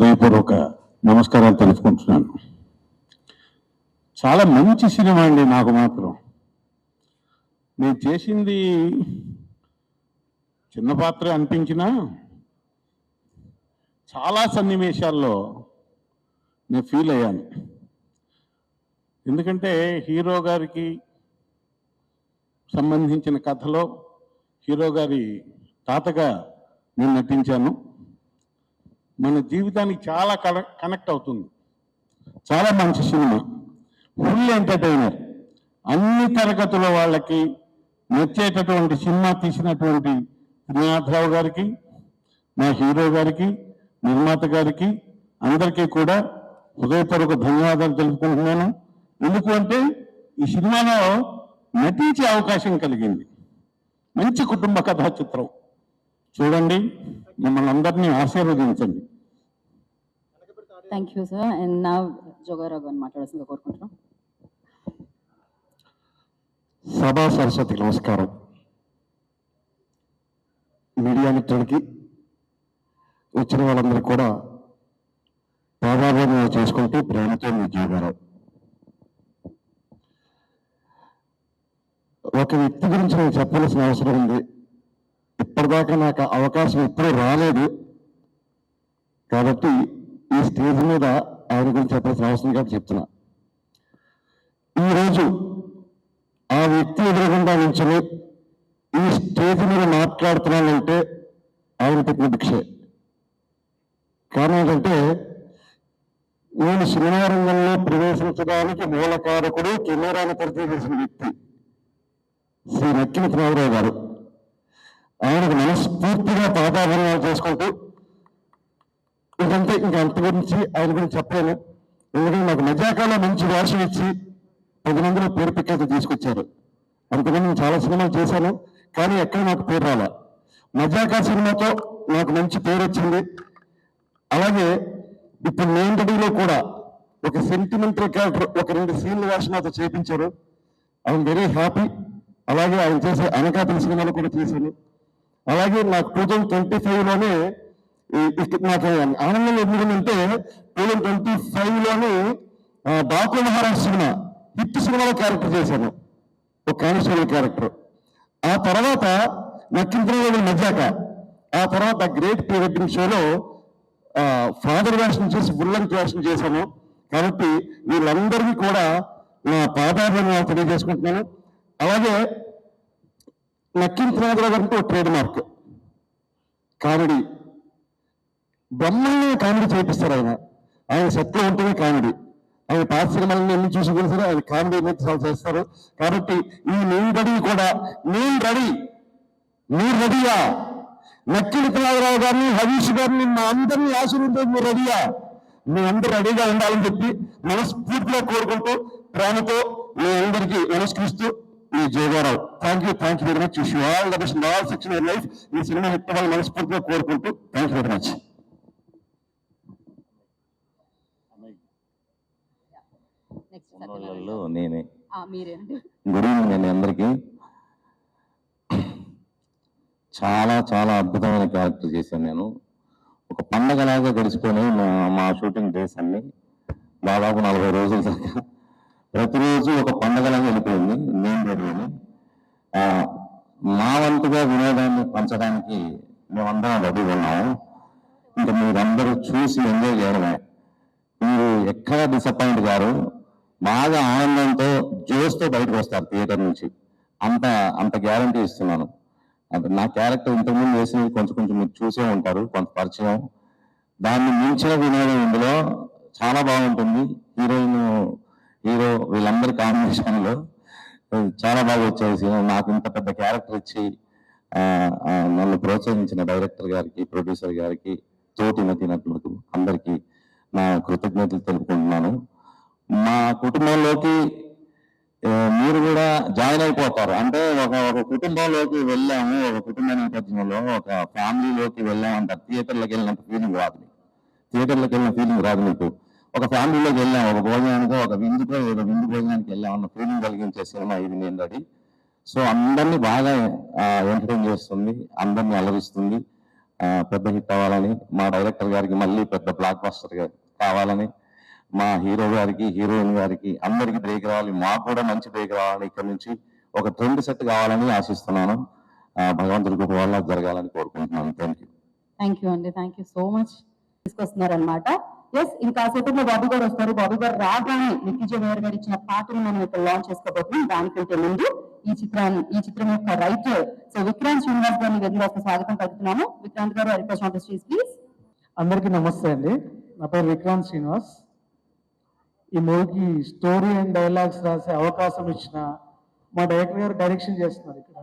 హృదయపూర్వక నమస్కారాలు తెలుపుకుంటున్నాను. చాలా మంచి సినిమా అండి. నాకు మాత్రం నేను చేసింది చిన్న పాత్ర అనిపించినా చాలా సన్నివేశాల్లో నేను ఫీల్ అయ్యాను. ఎందుకంటే హీరో గారికి సంబంధించిన కథలో హీరో గారి తాతగా నేను నటించాను. మన జీవితానికి చాలా కనెక్ట్ అవుతుంది. చాలా మంచి సినిమా, ఫుల్ ఎంటర్టైనర్, అన్ని తరగతుల వాళ్ళకి నచ్చేటటువంటి సినిమా తీసినటువంటి త్రినాథరావు గారికి, మా హీరో గారికి, నిర్మాత గారికి అందరికీ కూడా హృదయపూర్వక ధన్యవాదాలు తెలుపుకుంటున్నాను. ఎందుకు అంటే ఈ సినిమాలో నటించే అవకాశం కలిగింది. మంచి కుటుంబ కథా చిత్రం చూడండి, మమ్మల్ని అందరినీ ఆశీర్వదించండి. Thank you sir. అండ్ నా జోగారావు గారిని మాట్లాడాల్సిందిగా కోరుకుంటున్నాం. సభా సరస్వతి నమస్కారం. మీడియా మిత్రులకి, వచ్చిన వాళ్ళందరికీ కూడా పాదాభివందనం చేసుకుంటూ ప్రేమతో మీ జోగారావు. ఒక వ్యక్తి గురించి నేను చెప్పాల్సిన అవసరం ఉంది. ఇప్పటిదాకా నాకు అవకాశం ఎప్పుడూ రాలేదు కాబట్టి ఈ స్టేజ్ మీద ఆయన గురించి చెప్పాల్సిన అవసరం కాబట్టి చెప్తున్నా. ఈరోజు ఆ వ్యక్తి ఎదురుగుండా నుంచుని ఈ స్టేజ్ మీద మాట్లాడుతున్నానంటే ఆయన పెట్టిన భిక్షే. కారణం ఏంటంటే నేను సినిమా రంగంలో ప్రవేశించడానికి మూలకారకుడు, కెమెరాను పరిచయం చేసిన వ్యక్తి శ్రీ నక్కిన త్రినాథరావు గారు. ఆయనకు మనస్ఫూర్తిగా పాదాభివందనాలు చేసుకుంటూ ఇదంతా ఇంకా అంత గురించి ఆయన గురించి చెప్పలేను. ఎందుకంటే నాకు మజాకాలో మంచి వేషం ఇచ్చి 10 మందిలో పేరు పిక్కలతో తీసుకొచ్చారు. అంతకుముందు నేను చాలా సినిమాలు చేశాను, కానీ ఎక్కడ నాకు పేరు రాలా. మజాకా సినిమాతో నాకు మంచి పేరు వచ్చింది. అలాగే ఇప్పుడు నేను రెడీలో కూడా ఒక సెంటిమెంటల్ క్యారెక్టర్, ఒక 2 సీన్ల వేషం నాతో చేయించారు. I'm very happy. అలాగే ఆయన చేసే అనకాపల్లి సినిమాలో కూడా చేశాను. అలాగే నాకు 2025లోనే నాకు ఆనందం ఎందుకంటే 2025లోనే బాకు మహారాజ్ సినిమా హిట్ సినిమాలో క్యారెక్టర్ చేశాను, ఒక కానిస్టేబుల్ క్యారెక్టర్. ఆ తర్వాత నక్కింద్రలో మజాక, ఆ తర్వాత గ్రేట్ ప్రీ వెడ్డింగ్ షోలో ఫాదర్ వేషం చేసి బుల్లంకి వేషం చేశాను. కాబట్టి వీళ్ళందరికీ కూడా నా పాదాభివందనాలు తెలియజేసుకుంటున్నాను. అలాగే నక్కిన త్రినాథరావు గారికి ఒక ట్రేడ్ మార్క్ కామెడీ. బ్రహ్మాండంగా కామెడీ చేపిస్తారు ఆయన సెట్లో ఉంటేనే కామెడీ. ఆయన పాత సినిమాలను ఎన్ని చూసి కూడా సరే ఆయన కామెడీ అనేది చేస్తారు. కాబట్టి ఈ నేను రెడీ కూడా, నేను రెడీ, మీరు రెడీయా? నక్కిన త్రినాథరావు గారిని, హరీష్ గారిని, మా అందరినీ ఆశీర్వదించే మీరు రెడీయా? మీ అందరూ రెడీగా ఉండాలని చెప్పి మనస్ఫూర్తిగా కోరుకుంటూ ప్రేమతో మీ అందరికీ నమస్కరిస్తూ ఈ Joga Rao. Thank you very much. Wish you all the best in all section of life. ఈ సినిమా హిట్ అవ్వాలని మనస్ఫూర్తిగా కోరుకుంటూ థ్యాంక్ యూ వెరీ మచ్. నేనే గుడ్ ఈవినింగ్ అందరికీ. చాలా చాలా అద్భుతమైన క్యారెక్టర్ చేశాను నేను. ఒక పండగలాగా గడిచిపోయి మా షూటింగ్ డేస్ అన్ని దాదాపు 40 రోజుల దాకా ప్రతిరోజు ఒక పండగలాగా వెళ్ళిపోయింది. నేను రెడీని మా వంతుగా వినోదాన్ని పంచడానికి మేమందరం రెడీ ఉన్నాము. ఇంకా మీరందరూ చూసి ఎంజాయ్ చేయడమే. మీరు ఎక్కడ డిసప్పాయింట్ గారు, బాగా ఆనందంతో జోస్తో బయటకు వస్తారు థియేటర్ నుంచి. అంత గ్యారంటీ ఇస్తున్నాను. నా క్యారెక్టర్ ఇంతకుముందు వేసినవి కొంచెం మీరు చూసే ఉంటారు, కొంత పరిచయం. దాన్ని మించిన వినోదం ఇందులో చాలా బాగుంటుంది. హీరోయిన్, హీరో వీళ్ళందరి కాంబినేషన్లో చాలా బాగా వచ్చేసి నాకు ఇంత పెద్ద క్యారెక్టర్ ఇచ్చి నన్ను ప్రోత్సహించిన డైరెక్టర్ గారికి, ప్రొడ్యూసర్ గారికి, తోటి నటీనటులకు అందరికీ నా కృతజ్ఞతలు తెలుపుకుంటున్నాను. మా కుటుంబంలోకి మీరు కూడా జాయిన్ అయిపోతారు. అంటే ఒక కుటుంబంలోకి వెళ్ళాము, ఒక కుటుంబ నేపథ్యంలో ఒక ఫ్యామిలీలోకి వెళ్ళామంటారు. థియేటర్లోకి వెళ్ళినంత ఫీలింగ్ రాదు మీకు. థియేటర్లోకి వెళ్ళిన ఫీలింగ్ రాదు మీకు. ఒక ఫ్యామిలీలోకి వెళ్ళాం, ఒక భోజనానికి, ఒక విందు భోజనానికి వెళ్ళామన్న ఫీలింగ్ కలిగించే సినిమా ఇది నేను రెడీ. సో అందరినీ బాగా ఎంటర్టైన్ చేస్తుంది, అందరినీ అలరిస్తుంది. పెద్ద హిట్ అవ్వాలని, మా డైరెక్టర్ గారికి మళ్ళీ పెద్ద బ్లాక్ బస్టర్ కావాలని, మా హీరో గారికి, హీరోయిన్ గారికి అందరికీ బ్రేక్ రావాలి, మాకు కూడా మంచి బ్రేక్ రావాలని, ఇక్కడ నుంచి ఒక ట్రెండ్ సెట్ కావాలని ఆశిస్తున్నాను. భగవంతుడి కృప వల్ల జరగాలని కోరుకుంటున్నాను. థ్యాంక్ యూ అండి, థ్యాంక్ యూ సో మచ్. తీసుకొస్తున్నారనమాట. ఎస్, ఇంకా సేపట్లో బాబీ గారు వస్తారు. బాబీ గారు రాగానే నిక్కీ జమేర్ గారు ఇచ్చిన పాటను మనం ఇక్కడ లాంచ్ చేసుకోబోతున్నాం. దానికంటే ముందు ఈ చిత్రం యొక్క రైటర్ విక్రాంత్ శ్రీనివాస్ గారిని వేదికగా స్వాగతం పలుకుతున్నాము. విక్రాంత్ గారు, request on the stage please. అందరికీ నమస్తే అండి. నా పేరు విక్రాంత్ శ్రీనివాస్. ఈ మూవీకి స్టోరీ అండ్ డైలాగ్స్ రాసే అవకాశం ఇచ్చిన మా డైరెక్టర్ గారు డైరెక్షన్ చేస్తున్నారు. ఇక్కడ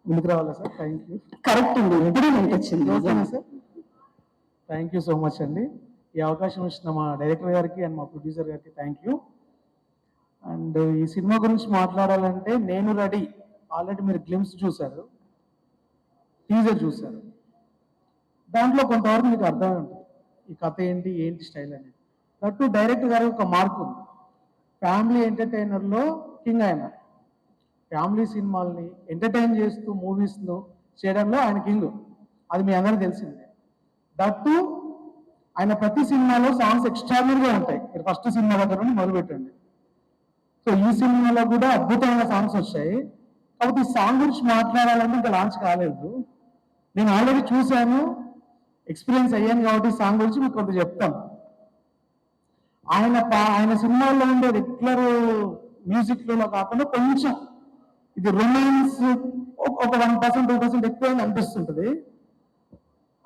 ముందుకు రావాలా సార్? Thank you. కరెక్ట్ అండి, ఎప్పుడు వచ్చింది sir. Thank you so much అండి. ఈ అవకాశం ఇచ్చిన మా డైరెక్టర్ గారికి అండ్ మా ప్రొడ్యూసర్ గారికి థ్యాంక్ యూ. అండ్ ఈ సినిమా గురించి మాట్లాడాలంటే నేను రెడీ. ఆల్రెడీ మీరు గ్లిమ్స్ చూశారు, టీజర్ చూశారు. దాంట్లో కొంతవరకు మీకు అర్థమై ఉంటుంది ఈ కథ ఏంటి స్టైల్ అనేది. దట్టు డైరెక్టర్ గారికి ఒక మార్క్ ఉంది. ఫ్యామిలీ ఎంటర్టైనర్లో కింగ్ ఆయన. ఫ్యామిలీ సినిమాల్ని ఎంటర్టైన్ చేస్తూ మూవీస్ను చేయడంలో ఆయన కింగ్. అది మీ అందరికీ తెలిసిందే. దట్టు ఆయన ప్రతి సినిమాలో సాంగ్స్ ఎక్స్ట్రాడినరీగా ఉంటాయి. మీరు ఫస్ట్ సినిమా దగ్గర నుండి మొదలుపెట్టండి. సో ఈ సినిమాలో కూడా అద్భుతమైన సాంగ్స్ వచ్చాయి. కాబట్టి ఈ సాంగ్ గురించి మాట్లాడాలంటే ఇంకా లాంచ్ కాలేదు. నేను ఆల్రెడీ చూశాను, ఎక్స్పీరియన్స్ అయ్యాను కాబట్టి ఈ సాంగ్ గురించి మీకు కొంత చెప్తాను. ఆయన సినిమాల్లో ఉండే రెగ్యులర్ మ్యూజిక్లో కాకుండా కొంచెం ఇది రొమాన్స్ ఒక 1% 2% ఎక్కువ అనిపిస్తుంటుంది.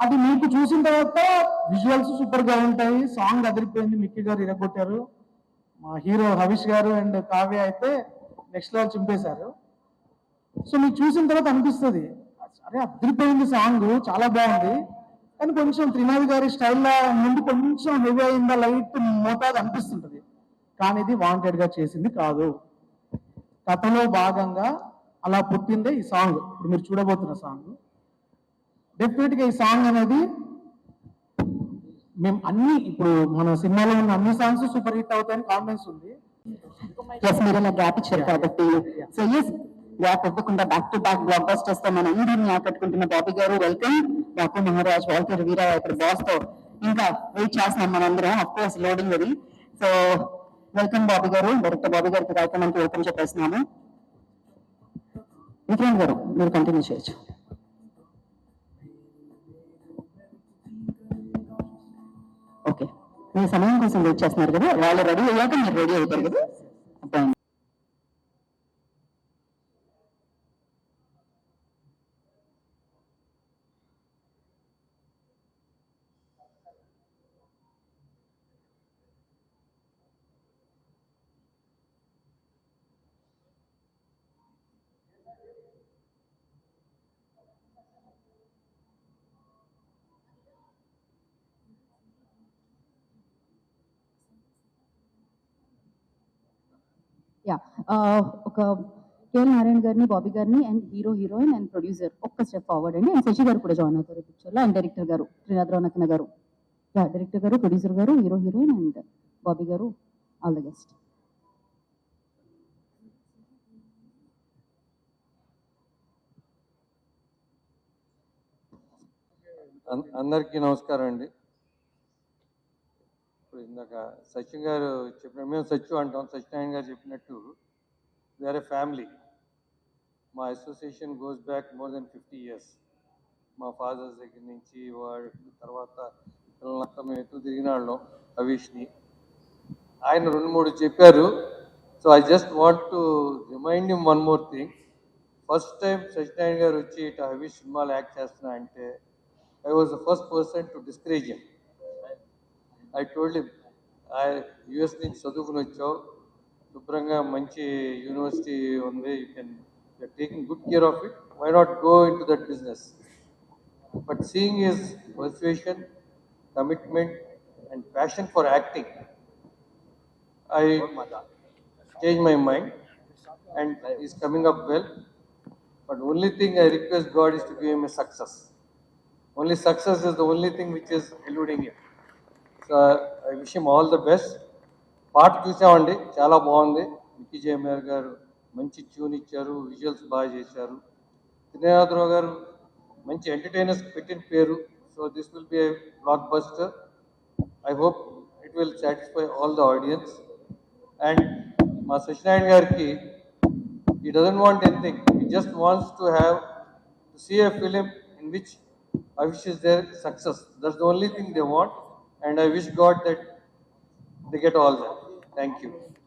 అది మీకు చూసిన తర్వాత విజువల్స్ సూపర్ గా ఉంటాయి. సాంగ్ అదిరిపోయింది, మిక్కీ గారు ఇరగొట్టారు. మా హీరో హరీష్ గారు అండ్ కావ్య అయితే నెక్స్ట్ లెవెల్ చింపేశారు. సో మీకు చూసిన తర్వాత అనిపిస్తుంది అరే అదిరిపోయింది, సాంగ్ చాలా బాగుంది. కానీ కొంచెం త్రినాథ్ గారి స్టైల్లో ముందు కొంచెం హెవీ అయిందా, లైట్ మోతాదు అనిపిస్తుంటది. కానీ ఇది వాంటెడ్ గా చేసింది కాదు. కథలో భాగంగా అలా పుట్టిందే ఈ సాంగ్. ఇప్పుడు మీరు చూడబోతున్న సాంగ్. డెఫినెట్ గా ఈ సాంగ్ అనేది మేము ఇప్పుడు మన సినిమాలో ఉన్న అన్ని సాంగ్స్ సూపర్ హిట్ అవుతాయని కాన్ఫిడెన్స్ ఉంది. ఎస్, మీరు ఇలా గ్యాప్ ఇచ్చారు కాబట్టి సో ఎస్, గ్యాప్ ఇవ్వకుండా back to back black busters తో మన అందరినీ ఆకట్టుకుంటున్న బాబీ గారు వెల్కమ్. బాపు మహారాజ్, వాల్టర్ వీరా ఇక్కడ బాస్ తో ఇంకా వెయిట్ చేస్తున్నాం మనందరం. అఫ్ కోర్స్ లోడింగ్ అది. సో వెల్కమ్ బాబీ గారు. డైరెక్టర్ బాబీ గారికి కార్యక్రమానికి వెల్కమ్ చెప్పేస్తున్నాము. విక్రాంత్ గారు మీరు కంటిన్యూ చేయొచ్చు. ఓకే, మీ సమయం కోసం వెయిట్ చేస్తున్నారు కదా, వాళ్ళు రెడీ అయ్యాక మీరు రెడీ అవుతారు కదా. యా, ఒక కేఎల్ నారాయణ గారిని, బాబీ గారిని అండ్ హీరోయిన్ అండ్ ప్రొడ్యూసర్ ఒక్క స్టెప్ ఫార్వర్డ్ అండి. అండ్ శశి గారు కూడా జాయిన్ అవుతారు పిక్చర్ లో. అండ్ డైరెక్టర్ గారు త్రినాథరావు నక్కన గారు, డైరెక్టర్ గారు, ప్రొడ్యూసర్ గారు, హీరోయిన్ అండ్ బాబీ గారు. All the best. అందరికీ నమస్కారం అండి. ఇప్పుడు ఇందాక సచిన్ గారు చెప్పిన, మేము సచ్చు అంటాం, సత్యనారాయణ గారు చెప్పినట్టు వీఆర్ ఏ ఫ్యామిలీ. మా association goes back more than 50 years. మా ఫాదర్స్ దగ్గర నుంచి వాడి తర్వాత పిల్లలంతా మేము ఎత్తు తిరిగిన వాళ్ళం. హవీష్ని ఆయన 2-3 చెప్పారు. So I just want to remind him one more thing. First time Satyanarayana garu వచ్చి ఇటు హవీష్ సినిమాలు యాక్ట్ చేస్తున్నా అంటే I was the first person to discourage him. I told him, US నుంచి చదువుకుని వచ్చావు, శుభ్రంగా మంచి యూనివర్సిటీ ఉంది, you're taking good care of it, why not go into that business? But seeing his persuasion, commitment and passion for acting, I changed my mind and he's coming up well. But only thing I request God is to give him a success. Only success is the only thing which is eluding him. So I wish him all the best. పాట చూసామండి, చాలా బాగుంది. Mickey జయమేర్ గారు మంచి tune ఇచ్చారు, visuals బాగా చేశారు. త్రినాథరావు గారు మంచి ఎంటర్టైనర్స్ పెట్టిన పేరు. So this will be A block buster. I hope it will satisfy all the audience. And మా సత్యనారాయణ గారికి, he doesn't want anything. He just wants to see a film in which Avish is their success. That's the only thing they want. And I wish God that they get all that. Thank you.